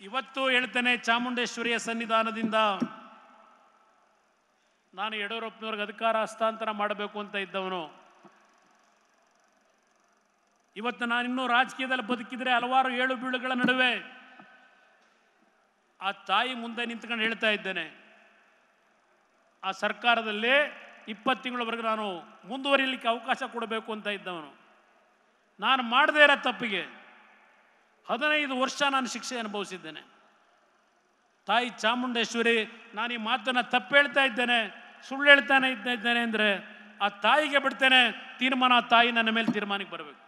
ಇವತ್ತು ಹೇಳ್ತೇನೆ, ಚಾಮುಂಡೇಶ್ವರಿಯ ಸನ್ನಿಧಾನದಿಂದ ನಾನು ಯಡಿಯೂರಪ್ಪನವ್ರಿಗೆ ಅಧಿಕಾರ ಹಸ್ತಾಂತರ ಮಾಡಬೇಕು ಅಂತ ಇದ್ದವನು. ಇವತ್ತು ನಾನಿನ್ನೂ ರಾಜಕೀಯದಲ್ಲಿ ಬದುಕಿದ್ರೆ ಹಲವಾರು ಏಳು ಬೀಳುಗಳ ನಡುವೆ ಆ ತಾಯಿ ಮುಂದೆ ನಿಂತ್ಕೊಂಡು ಹೇಳ್ತಾ ಇದ್ದೇನೆ, ಆ ಸರ್ಕಾರದಲ್ಲಿ 20 ತಿಂಗಳವರೆಗೆ ನಾನು ಮುಂದುವರಿಯಲಿಕ್ಕೆ ಅವಕಾಶ ಕೊಡಬೇಕು ಅಂತ ಇದ್ದವನು. ನಾನು ಮಾಡದೇ ಇರೋ ತಪ್ಪಿಗೆ 15 ವರ್ಷ ನಾನು ಶಿಕ್ಷೆ ಅನುಭವಿಸಿದ್ದೇನೆ. ತಾಯಿ ಚಾಮುಂಡೇಶ್ವರಿ, ನಾನು ಈ ಮಾತನ್ನು ತಪ್ಪು ಹೇಳ್ತಾ ಇದ್ದೇನೆ, ಸುಳ್ಳು ಹೇಳ್ತಾನೆ ಇದ್ದೇನೆ ಅಂದರೆ ಆ ತಾಯಿಗೆ ಬಿಡ್ತೇನೆ ತೀರ್ಮಾನ. ಆ ತಾಯಿ ನನ್ನ ಮೇಲೆ ತೀರ್ಮಾನಕ್ಕೆ ಬರಬೇಕು.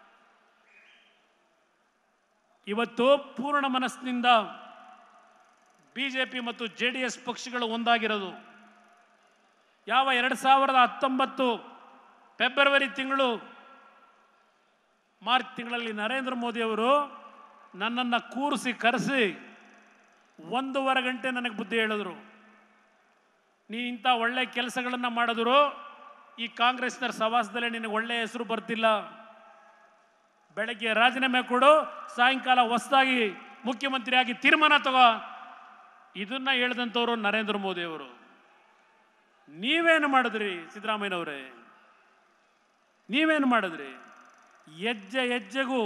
ಇವತ್ತು ಪೂರ್ಣ ಮನಸ್ಸಿನಿಂದ ಬಿಜೆಪಿ ಮತ್ತು JDS ಪಕ್ಷಗಳು ಒಂದಾಗಿರೋದು ಯಾವ 2019 ಫೆಬ್ರವರಿ ತಿಂಗಳು ಮಾರ್ಚ್ ತಿಂಗಳಲ್ಲಿ ನರೇಂದ್ರ ಮೋದಿ ಅವರು ನನ್ನನ್ನು ಕೂರಿಸಿ ಕರೆಸಿ 1.5 ಗಂಟೆ ನನಗೆ ಬುದ್ಧಿ ಹೇಳಿದ್ರು. ನೀ ಇಂಥ ಒಳ್ಳೆ ಕೆಲಸಗಳನ್ನು ಮಾಡಿದ್ರು ಈ ಕಾಂಗ್ರೆಸ್ನ ಸವಾಸದಲ್ಲೇ ನಿನಗೆ ಒಳ್ಳೆಯ ಹೆಸರು ಬರ್ತಿಲ್ಲ. ಬೆಳಗ್ಗೆ ರಾಜೀನಾಮೆ ಕೊಡು, ಸಾಯಂಕಾಲ ಹೊಸದಾಗಿ ಮುಖ್ಯಮಂತ್ರಿಯಾಗಿ ತೀರ್ಮಾನ ತಗೋ. ಇದನ್ನ ಹೇಳಿದಂಥವ್ರು ನರೇಂದ್ರ ಮೋದಿ ಅವರು. ನೀವೇನು ಮಾಡಿದ್ರಿ ಸಿದ್ದರಾಮಯ್ಯನವರೇ? ನೀವೇನು ಮಾಡಿದ್ರಿ? ಹೆಜ್ಜೆ ಹೆಜ್ಜೆಗೂ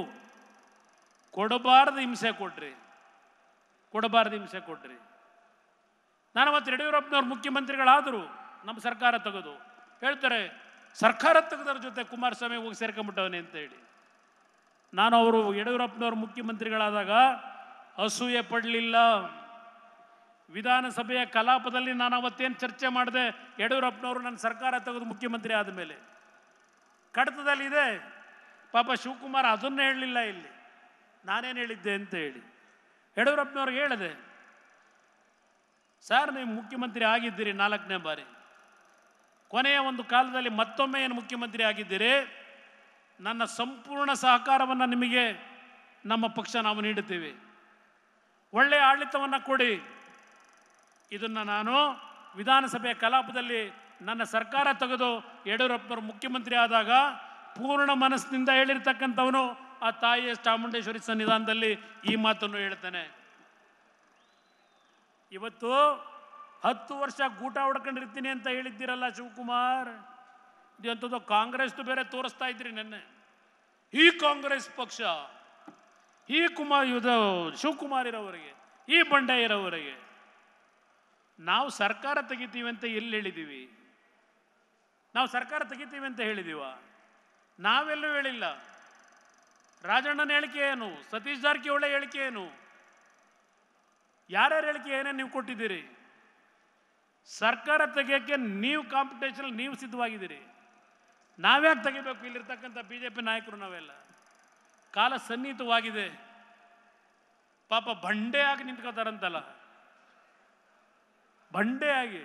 ಕೊಡಬಾರ್ದು ಹಿಂಸೆ ಕೊಟ್ರಿ, ಕೊಡಬಾರ್ದು ಹಿಂಸೆ ಕೊಟ್ರಿ. ನಾನು ಅವತ್ತು ಯಡಿಯೂರಪ್ಪನವ್ರು ಮುಖ್ಯಮಂತ್ರಿಗಳಾದರು, ನಮ್ಮ ಸರ್ಕಾರ ತೆಗೆದು ಹೇಳ್ತಾರೆ ಸರ್ಕಾರ ತೆಗೆದವ್ರ ಜೊತೆ ಕುಮಾರಸ್ವಾಮಿ ಹೋಗಿ ಸೇರ್ಕೊಂಡ್ಬಿಟ್ಟವನೇ ಅಂತ ಹೇಳಿ. ನಾನು ಅವರು ಯಡಿಯೂರಪ್ಪನವ್ರು ಮುಖ್ಯಮಂತ್ರಿಗಳಾದಾಗ ಅಸೂಯೆ ಪಡಲಿಲ್ಲ. ವಿಧಾನಸಭೆಯ ಕಲಾಪದಲ್ಲಿ ನಾನು ಅವತ್ತೇನು ಚರ್ಚೆ ಮಾಡಿದೆ, ಯಡಿಯೂರಪ್ಪನವರು ನನ್ನ ಸರ್ಕಾರ ತೆಗೆದು ಮುಖ್ಯಮಂತ್ರಿ ಆದಮೇಲೆ ಕಡತದಲ್ಲಿದೆ. ಪಾಪ ಶಿವಕುಮಾರ್ ಅದನ್ನೇ ಹೇಳಲಿಲ್ಲ, ಇಲ್ಲಿ ನಾನೇನು ಹೇಳಿದ್ದೆ ಅಂತ ಹೇಳಿ ಯಡಿಯೂರಪ್ಪನವ್ರಿಗೆ ಹೇಳಿದೆ, ಸರ್ ನೀವು ಮುಖ್ಯಮಂತ್ರಿ ಆಗಿದ್ದೀರಿ 4ನೇ ಬಾರಿ, ಕೊನೆಯ ಒಂದು ಕಾಲದಲ್ಲಿ ಮತ್ತೊಮ್ಮೆ ಏನು ಮುಖ್ಯಮಂತ್ರಿ ಆಗಿದ್ದೀರಿ, ನನ್ನ ಸಂಪೂರ್ಣ ಸಹಕಾರವನ್ನು ನಿಮಗೆ ನಮ್ಮ ಪಕ್ಷ ನಾವು ನೀಡುತ್ತೀವಿ, ಒಳ್ಳೆಯ ಆಡಳಿತವನ್ನು ಕೊಡಿ. ಇದನ್ನು ನಾನು ವಿಧಾನಸಭೆಯ ಕಲಾಪದಲ್ಲಿ ನನ್ನ ಸರ್ಕಾರ ತೆಗೆದು ಯಡಿಯೂರಪ್ಪನವರು ಮುಖ್ಯಮಂತ್ರಿ ಆದಾಗ ಪೂರ್ಣ ಮನಸ್ಸಿನಿಂದ ಹೇಳಿರ್ತಕ್ಕಂಥವನು ಆ ತಾಯಿಯ ಚಾಮುಂಡೇಶ್ವರಿ ಸನ್ನಿಧಾನದಲ್ಲಿ ಈ ಮಾತನ್ನು ಹೇಳ್ತಾನೆ. ಇವತ್ತು 10 ವರ್ಷ ಗೂಟ ಹೊಡ್ಕೊಂಡಿರ್ತೀನಿ ಅಂತ ಹೇಳಿದ್ದೀರಲ್ಲ ಶಿವಕುಮಾರ್, ಇದಂಥದ್ದು ಕಾಂಗ್ರೆಸ್ದು ಬೇರೆ ತೋರಿಸ್ತಾ ಇದ್ರಿ ನೆನ್ನೆ. ಈ ಕಾಂಗ್ರೆಸ್ ಪಕ್ಷ ಈ ಶಿವಕುಮಾರ್ ಇರೋವರೆಗೆ, ಈ ಬಂಡೆ ಇರೋವರೆಗೆ ನಾವು ಸರ್ಕಾರ ತೆಗಿತೀವಿ ಅಂತ ಎಲ್ಲಿ ಹೇಳಿದ್ದೀವಿ? ನಾವು ಸರ್ಕಾರ ತೆಗಿತೀವಿ ಅಂತ ಹೇಳಿದೀವ? ನಾವೆಲ್ಲೂ ಹೇಳಿಲ್ಲ. ರಾಜಣ್ಣನ ಹೇಳಿಕೆ ಏನು, ಸತೀಶ್ ಜಾರಕಿಹೊಳಿ ಹೇಳಿಕೆ ಏನು, ಯಾರ್ಯಾರ ಹೇಳಿಕೆ ಏನೇನು ನೀವು ಕೊಟ್ಟಿದ್ದೀರಿ? ಸರ್ಕಾರ ತೆಗಿಯೋಕ್ಕೆ ನೀವು ಕಾಂಪಿಟೇಷನ್ ನೀವು ಸಿದ್ಧವಾಗಿದ್ದೀರಿ. ನಾವ್ಯಾಕೆ ತೆಗಿಬೇಕು? ಇಲ್ಲಿರ್ತಕ್ಕಂಥ ಬಿಜೆಪಿ ನಾಯಕರು ನಾವೆಲ್ಲ. ಕಾಲ ಸನ್ನಿಹಿತವಾಗಿದೆ. ಪಾಪ ಬಂಡೆಯಾಗಿ ನಿಂತ್ಕೋತಾರಂತಲ್ಲ, ಬಂಡೆಯಾಗಿ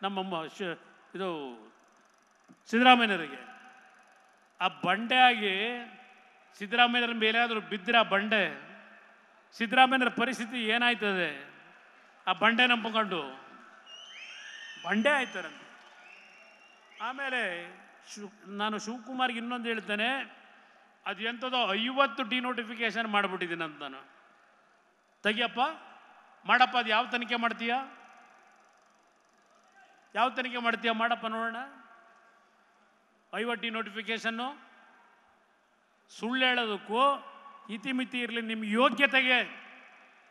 ನಮ್ಮಮ್ಮ ಇದು ಸಿದ್ದರಾಮಯ್ಯನವರಿಗೆ ಆ ಬಂಡೆಯಾಗಿ ಸಿದ್ದರಾಮಯ್ಯರ ಮೇಲೆ ಆದರೂ ಬಿದ್ದರೆ ಆ ಬಂಡೆ, ಸಿದ್ದರಾಮಯ್ಯರ ಪರಿಸ್ಥಿತಿ ಏನಾಯ್ತದೆ? ಆ ಬಂಡೆ ನಂಬಿಕೊಂಡು ಬಂಡೆ ಆಯ್ತಾರಂತೆ. ಆಮೇಲೆ ನಾನು ಶಿವಕುಮಾರ್ಗೆ ಇನ್ನೊಂದು ಹೇಳ್ತೇನೆ, ಅದು ಎಂಥದೋ 50 ಡಿನೋಟಿಫಿಕೇಶನ್ ಮಾಡಿಬಿಟ್ಟಿದ್ದೀನಿ ಅಂತ ನಾನು. ತೆಗಿಯಪ್ಪ, ಮಾಡಪ್ಪ, ಅದು ಯಾವ ತನಿಖೆ ಮಾಡ್ತೀಯ? ಯಾವ ತನಿಖೆ ಮಾಡ್ತೀಯ? ಮಾಡಪ್ಪ ನೋಡೋಣ. 50 ಡಿನೋಟಿಫಿಕೇಶನ್ನು. ಸುಳ್ಳು ಹೇಳೋದಕ್ಕೂ ಇತಿಮಿತಿ ಇರಲಿ. ನಿಮ್ಮ ಯೋಗ್ಯತೆಗೆ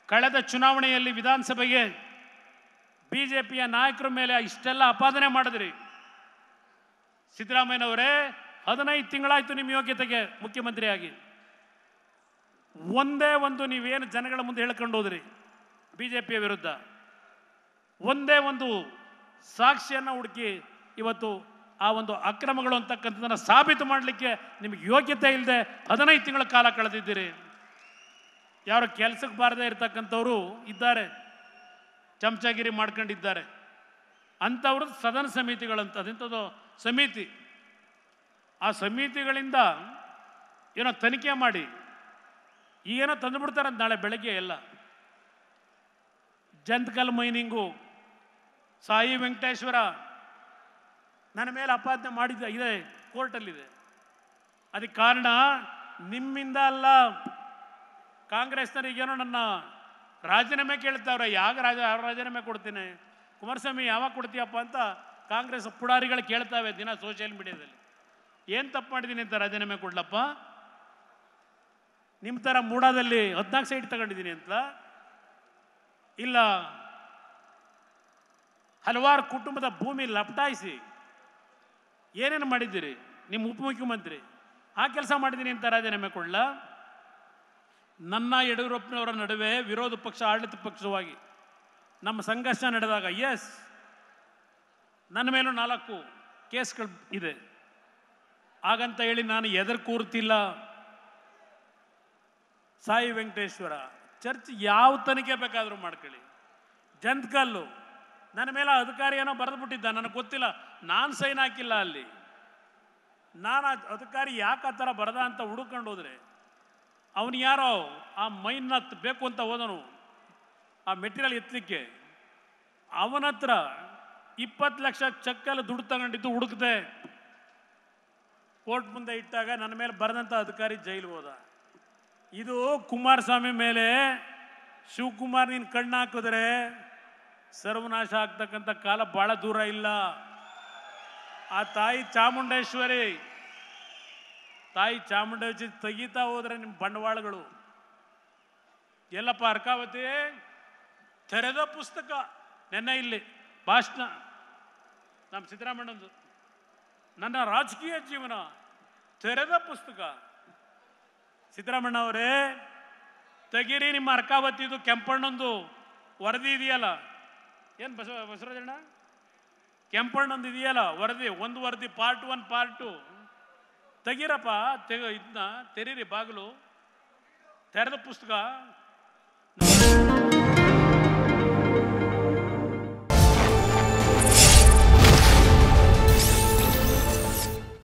ಕಳೆದ ಚುನಾವಣೆಯಲ್ಲಿ ವಿಧಾನಸಭೆಗೆ ಬಿಜೆಪಿಯ ನಾಯಕರ ಮೇಲೆ ಇಷ್ಟೆಲ್ಲ ಅಪಾದನೆ ಮಾಡಿದ್ರಿ. ಸಿದ್ದರಾಮಯ್ಯನವರೇ, 15 ತಿಂಗಳಾಯ್ತು ನಿಮ್ಮ ಯೋಗ್ಯತೆಗೆ ಮುಖ್ಯಮಂತ್ರಿಯಾಗಿ. ಒಂದೇ ಒಂದು ನೀವೇನು ಜನಗಳ ಮುಂದೆ ಹೇಳ್ಕೊಂಡು ಹೋದ್ರಿ ಬಿಜೆಪಿಯ ವಿರುದ್ಧ, ಒಂದೇ ಒಂದು ಸಾಕ್ಷಿಯನ್ನು ಹುಡುಕಿ ಇವತ್ತು ಆ ಒಂದು ಅಕ್ರಮಗಳು ಅಂತಕ್ಕಂಥದ್ದನ್ನು ಸಾಬೀತು ಮಾಡಲಿಕ್ಕೆ ನಿಮಗೆ ಯೋಗ್ಯತೆ ಇಲ್ಲದೆ 15 ತಿಂಗಳ ಕಾಲ ಕಳೆದಿದ್ದೀರಿ. ಯಾರು ಕೆಲಸಕ್ಕೆ ಬಾರದೇ ಇರ್ತಕ್ಕಂಥವ್ರು ಇದ್ದಾರೆ, ಚಮಚಗಿರಿ ಮಾಡ್ಕೊಂಡಿದ್ದಾರೆ. ಅಂಥವ್ರು ಸದನ ಸಮಿತಿಗಳಂತ, ಅದೆಂಥದ್ದು ಸಮಿತಿ, ಆ ಸಮಿತಿಗಳಿಂದ ಏನೋ ತನಿಖೆ ಮಾಡಿ ಏನೋ ತಂದುಬಿಡ್ತಾರೆ ನಾಳೆ ಬೆಳಗ್ಗೆ. ಎಲ್ಲ ಜಂತಕಲ್ ಮೈನಿಂಗು, ಸಾಯಿ ವೆಂಕಟೇಶ್ವರ ನನ್ನ ಮೇಲೆ ಅಪಾದನೆ ಮಾಡಿದ್ದ ಇದೆ, ಕೋರ್ಟಲ್ಲಿದೆ. ಅದಕ್ಕೆ ಕಾರಣ ನಿಮ್ಮಿಂದ ಅಲ್ಲ. ಕಾಂಗ್ರೆಸ್ನರಿಗೇನೋ ನನ್ನ ರಾಜೀನಾಮೆ ಕೇಳ್ತಾವ್ರೆ. ರಾಜೀನಾಮೆ ಕೊಡ್ತೀನಿ, ಕುಮಾರಸ್ವಾಮಿ ಯಾವಾಗ ಕೊಡ್ತೀಯಪ್ಪ ಅಂತ ಕಾಂಗ್ರೆಸ್ ಪುಡಾರಿಗಳು ಕೇಳ್ತಾವೆ ದಿನ ಸೋಷಿಯಲ್ ಮೀಡಿಯಾದಲ್ಲಿ. ಏನು ತಪ್ಪು ಮಾಡಿದ್ದೀನಿ ಅಂತ ರಾಜೀನಾಮೆ ಕೊಡ್ಲಪ್ಪ? ನಿಮ್ಮ ಥರ ಮೂಡಾದಲ್ಲಿ 14 ಸೈಟ್ ತಗೊಂಡಿದ್ದೀನಿ ಅಂತ ಇಲ್ಲ, ಹಲವಾರು ಕುಟುಂಬದ ಭೂಮಿ ಲಪಟಾಯಿಸಿ ಏನೇನು ಮಾಡಿದ್ದೀರಿ ನಿಮ್ಮ ಉಪಮುಖ್ಯಮಂತ್ರಿ, ಆ ಕೆಲಸ ಮಾಡಿದ್ದೀನಿ ಅಂತ ರಾಜೀನಾಮೆ ಕೊಡಲ? ನನ್ನ ಯಡಿಯೂರಪ್ಪನವರ ನಡುವೆ ವಿರೋಧ ಪಕ್ಷ ಆಡಳಿತ ಪಕ್ಷವಾಗಿ ನಮ್ಮ ಸಂಘರ್ಷ ನಡೆದಾಗ ನನ್ನ ಮೇಲೂ 4 ಕೇಸ್ಗಳು ಇದೆ. ಹಾಗಂತ ಹೇಳಿ ನಾನು ಎದುರು ಕೂರ್ತಿಲ್ಲ. ಸಾಯಿ ವೆಂಕಟೇಶ್ವರ ಚರ್ಚ್ ಯಾವ ತನಿಖೆ ಬೇಕಾದರೂ ಮಾಡ್ಕೊಳ್ಳಿ. ಜಂತ್ಕಲ್ಲು ನನ್ನ ಮೇಲೆ ಅಧಿಕಾರಿ ಏನೋ ಬರೆದುಬಿಟ್ಟಿದ್ದ, ನನಗೆ ಗೊತ್ತಿಲ್ಲ, ನಾನು ಸೈನ್ ಹಾಕಿಲ್ಲ ಅಲ್ಲಿ. ನಾನು ಅಧಿಕಾರಿ ಯಾಕೆ ಆ ಥರ ಬರದ ಅಂತ ಹುಡುಕೊಂಡು ಹೋದರೆ ಅವನು ಯಾರೋ ಆ ಮೈನ್ನ ಬೇಕು ಅಂತ ಹೋದನು ಆ ಮೆಟೀರಿಯಲ್ ಎತ್ತಲಿಕ್ಕೆ, ಅವನ ಹತ್ರ 20 ಲಕ್ಷ ಚೆಕ್ಕಲ್ಲಿ ದುಡ್ಡು ತಗೊಂಡಿದ್ದು ಹುಡುಕ್ದೆ. ಕೋರ್ಟ್ ಮುಂದೆ ಇಟ್ಟಾಗ ನನ್ನ ಮೇಲೆ ಬರೆದಂಥ ಅಧಿಕಾರಿ ಜೈಲಿಗೆ ಹೋದ. ಇದು ಕುಮಾರಸ್ವಾಮಿ ಮೇಲೆ ಶಿವಕುಮಾರ್ ನೀನು ಕಣ್ಣು ಹಾಕಿದ್ರೆ ಸರ್ವನಾಶ ಆಗ್ತಕ್ಕಂಥ ಕಾಲ ಭಾಳ ದೂರ ಇಲ್ಲ. ಆ ತಾಯಿ ಚಾಮುಂಡೇಶ್ವರಿ ತೆಗೀತಾ ಹೋದ್ರೆ ನಿಮ್ಮ ಬಂಡವಾಳಗಳು ಎಲ್ಲಪ್ಪ. ಅರ್ಕಾವತಿ ತೆರೆದ ಪುಸ್ತಕ. ನೆನ್ನೆ ಇಲ್ಲಿ ಭಾಷಣ ನಮ್ಮ ಸಿದ್ದರಾಮಣ್ಣಂದು, ನನ್ನ ರಾಜಕೀಯ ಜೀವನ ತೆರೆದ ಪುಸ್ತಕ. ಸಿದ್ದರಾಮಣ್ಣ ಅವರೇ ತೆಗೀರಿ ನಿಮ್ಮ ಅರ್ಕಾವತಿದು ಕೆಂಪಣ್ಣಂದು ವರದಿ ಇದೆಯಲ್ಲ, ಏನು ಬಸವರಾಜಣ್ಣ ಕೆಂಪಣ್ಣಂದು ಇದೆಯಲ್ಲ ವರದಿ, ಒಂದು ವರದಿ ಪಾರ್ಟ್ 1 ಪಾರ್ಟ್ 2 ತೆಗೀರಪ್ಪ. ಇದನ್ನ ತೆರೀರಿ, ಬಾಗಿಲು ತೆರೆದ ಪುಸ್ತಕ.